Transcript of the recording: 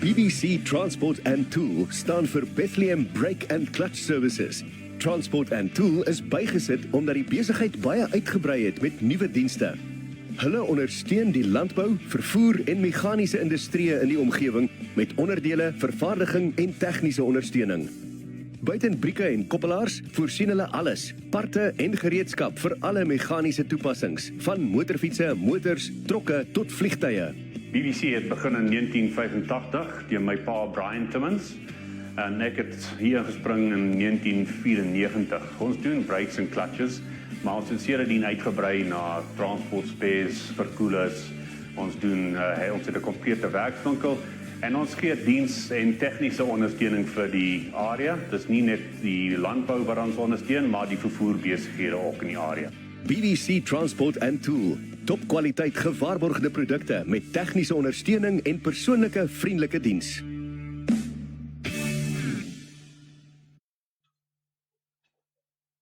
BBC Transport and Tool staan vir Bethlehem Brake and Clutch Services. Transport and Tool is bygesit omdat die besigheid baie uitgebrei het met nuwe dienste. Hulle ondersteun die landbou, vervoer en meganiese industrieë in die omgewing met onderdele, vervaardiging en tegniese ondersteuning. Buiten brieke en koppelaars voorsien hulle alles, parte en gereedskap vir alle meganiese toepassings, van motorfietsse, motors, trokke tot vliegtuie. BBC het begin in 1985 deur my pa Brian Timmins en ek het hier gespring in 1994. Ons doen brakes en clutches, maar ons het sedertdien uitgebrei na transport spares, verkoelers. Ons het 'n komplete werkswinkel en ons gee diens en tegniese ondersteuning vir die area. Dis nie net die landbou wat ons ondersteun, maar die vervoerbesighede ook in die area. BBC Transport and Tool. Topkwaliteit gewaarborgde produkte met tegniese ondersteuning en persoonlike vriendelike diens.